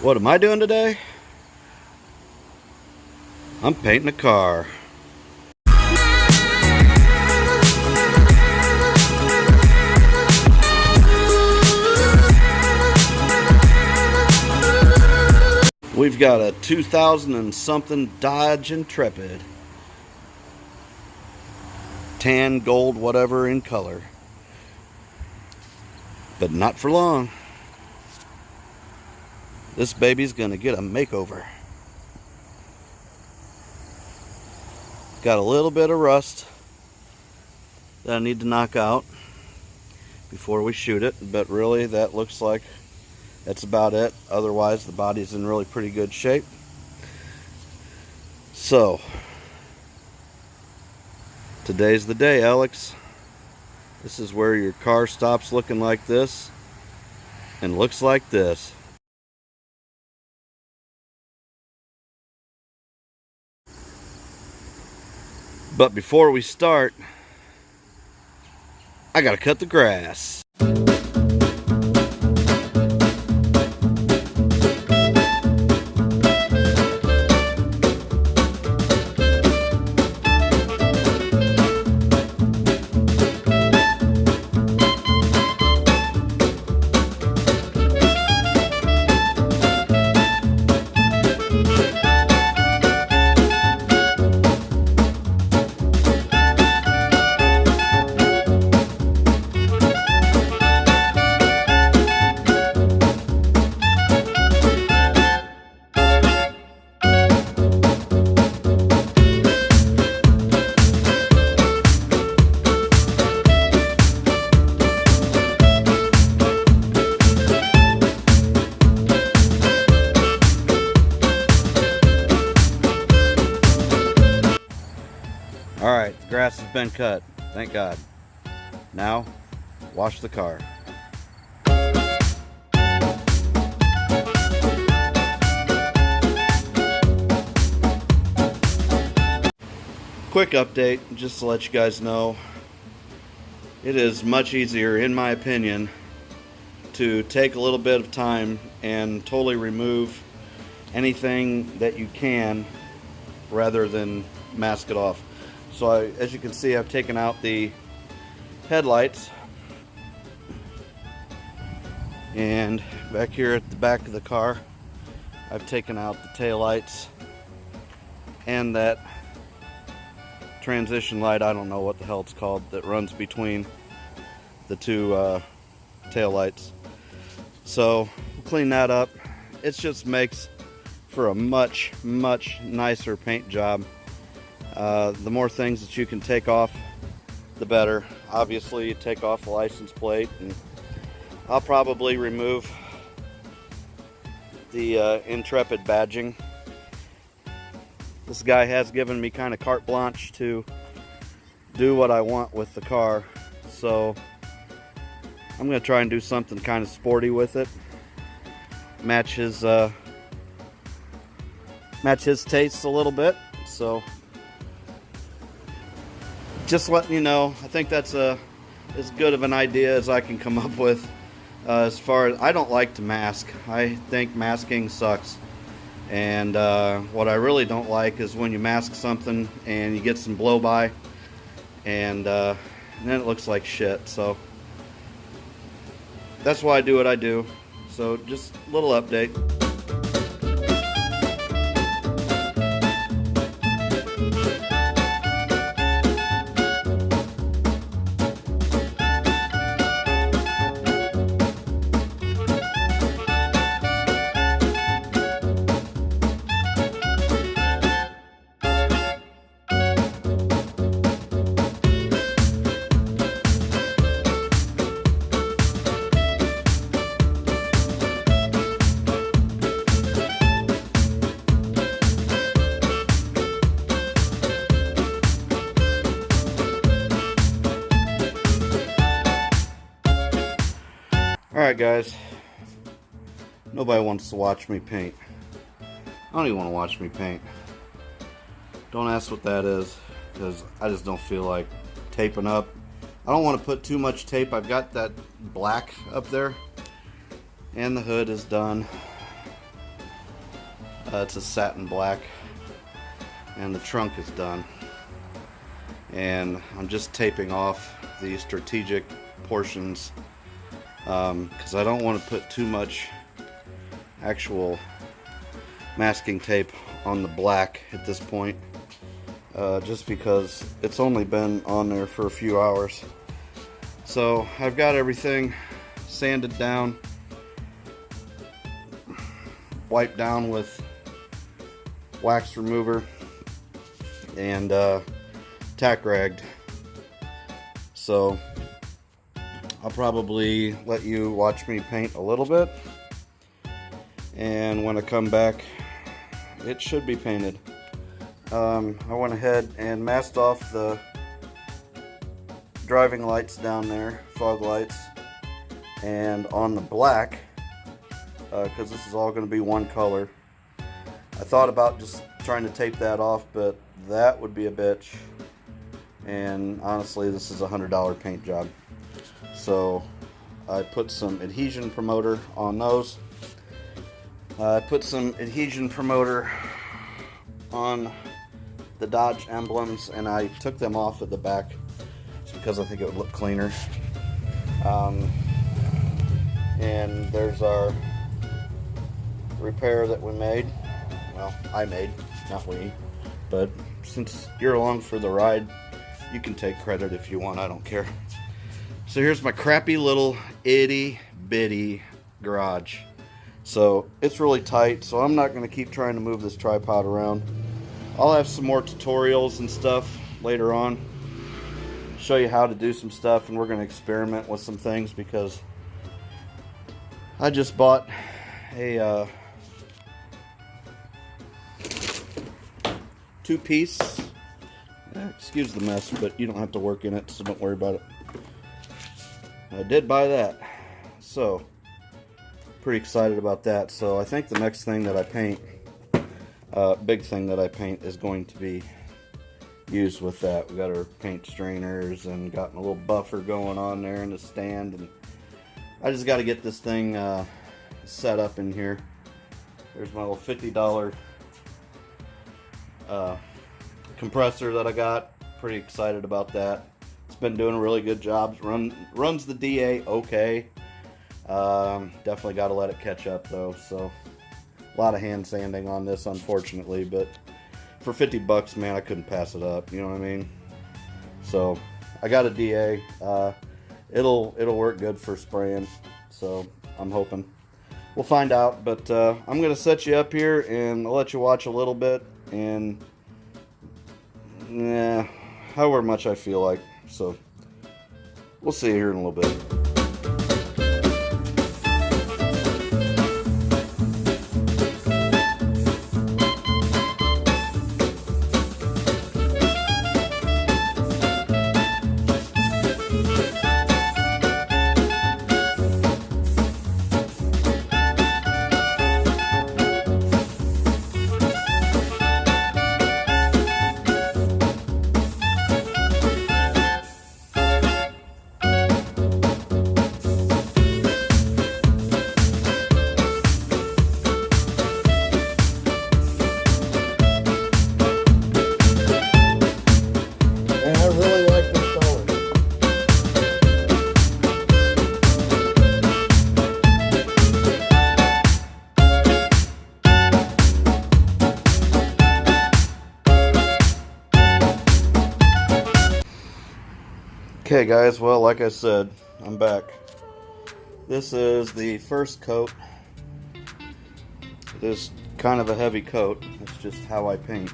What am I doing today? I'm painting a car. We've got a 2000 and something Dodge Intrepid. Tan, gold, whatever in color. But not for long. This baby's gonna get a makeover. Got a little bit of rust that I need to knock out before we shoot it, but really that looks like that's about it. Otherwise the body's in really pretty good shape. So today's the day, Alex. This is where your car stops looking like this and looks like this. But before we start, I gotta cut the grass. Alright, the grass has been cut, thank God. Now, wash the car. Quick update, just to let you guys know, it is much easier, in my opinion, to take a little bit of time and totally remove anything that you can rather than mask it off. So as you can see, I've taken out the headlights, and back here at the back of the car I've taken out the taillights and that transition light, I don't know what the hell it's called, that runs between the two taillights. So we'll clean that up. It just makes for a much nicer paint job. The more things that you can take off, the better. Obviously, you take off the license plate, and I'll probably remove the Intrepid badging. This guy has given me kind of carte blanche to do what I want with the car, so I'm going to try and do something kind of sporty with it. Match his tastes a little bit. So just letting you know, I think that's as good of an idea as I can come up with. As far as, I don't like to mask. I think masking sucks. And what I really don't like is when you mask something and you get some blow by, and then it looks like shit. So that's why I do what I do. So just a little update. Alright guys, nobody wants to watch me paint. I don't even want to watch me paint. Don't ask what that is, because I just don't feel like taping up. I don't want to put too much tape. I've got that black up there, and the hood is done. It's a satin black, and the trunk is done. And I'm just taping off the strategic portions because I don't want to put too much actual masking tape on the black at this point, just because it's only been on there for a few hours. So I've got everything sanded down, wiped down with wax remover, and tack ragged. So I'll probably let you watch me paint a little bit, and when I come back it should be painted. I went ahead and masked off the driving lights down there, fog lights, and on the black, because this is all going to be one color. I thought about just trying to tape that off, but that would be a bitch, and honestly this is a $100 paint job. So I put some adhesion promoter on those. I put some adhesion promoter on the Dodge emblems, and I took them off at the back just because I think it would look cleaner. And there's our repair that we made. Well, I made, not we. But since you're along for the ride, you can take credit if you want, I don't care. So here's my crappy little itty bitty garage. So it's really tight, so I'm not going to keep trying to move this tripod around. I'll have some more tutorials and stuff later on, show you how to do some stuff, and we're going to experiment with some things because I just bought a two-piece, excuse the mess, but you don't have to work in it, so don't worry about it. I did buy that, so pretty excited about that. So I think the next thing that I paint, big thing that I paint, is going to be used with that. We got our paint strainers and got a little buffer going on there in the stand, and I just got to get this thing set up in here. There's my little $50 compressor that I got. Pretty excited about that. It's been doing a really good job. Runs the DA okay. Definitely got to let it catch up though. So a lot of hand sanding on this, unfortunately, but for 50 bucks, man, I couldn't pass it up. You know what I mean? So I got a DA. It'll work good for spraying. So I'm hoping. We'll find out. But I'm gonna set you up here and I'll let you watch a little bit, and however much I feel like. So we'll see you here in a little bit. Okay guys, well, like I said, I'm back. This is the first coat. It is kind of a heavy coat. It's just how I paint.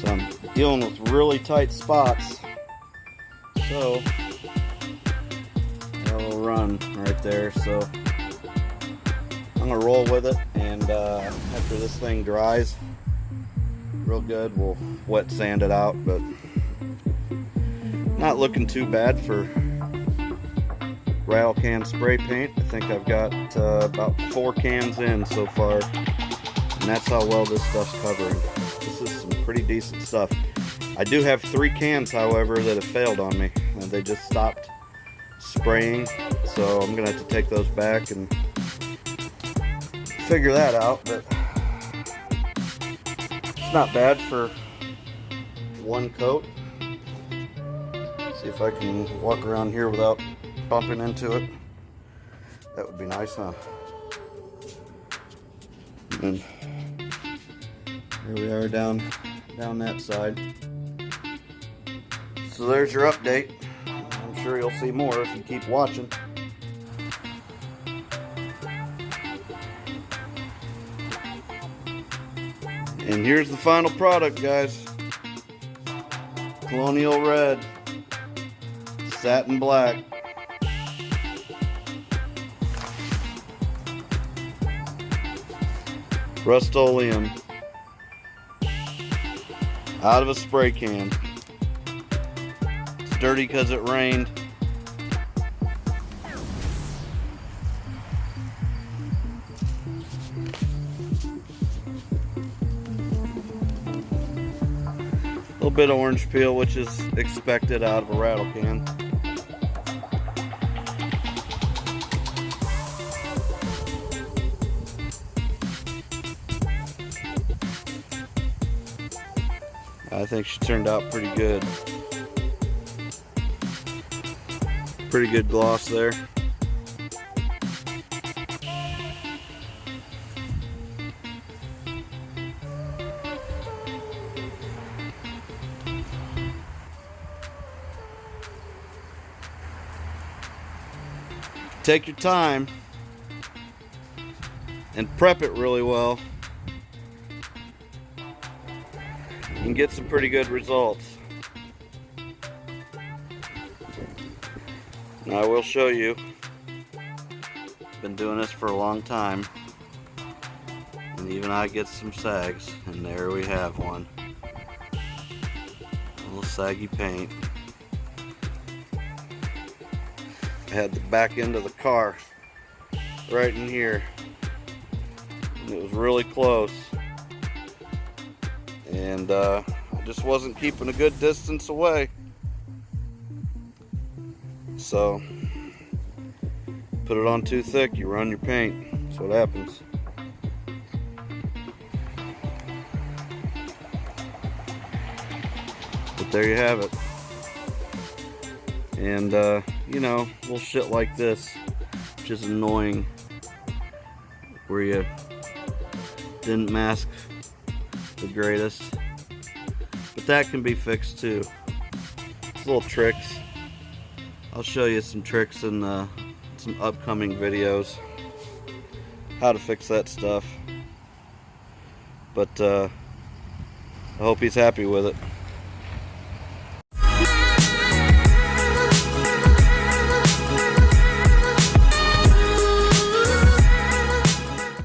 So I'm dealing with really tight spots, so it'll run right there. So I'm gonna roll with it, and after this thing dries real good, we'll wet sand it out. But Not looking too bad for rattle can spray paint. I think I've got about 4 cans in so far, and that's how well this stuff's covering. This is some pretty decent stuff. I do have 3 cans, however, that have failed on me, and they just stopped spraying, so I'm gonna have to take those back and figure that out. But it's not bad for 1 coat. See if I can walk around here without bumping into it. That would be nice, huh? And here we are down that side. So there's your update. I'm sure you'll see more if you keep watching. And here's the final product, guys. Colonial red, satin black. Rust-Oleum out of a spray can. It's dirty because it rained. A little bit of orange peel, which is expected out of a rattle can. I think she turned out pretty good. Pretty good gloss there. Take your time and prep it really well. You can get some pretty good results. Now I will show you. Been doing this for a long time, and even I get some sags, and there we have one. A little saggy paint. I had the back end of the car right in here, and it was really close. And I just wasn't keeping a good distance away. So, put it on too thick, you run your paint. That's what happens. But there you have it. And, you know, little shit like this, which is annoying, where you didn't mask the greatest, but that can be fixed too. It's little tricks. I'll show you some tricks in some upcoming videos, how to fix that stuff. But I hope he's happy with it.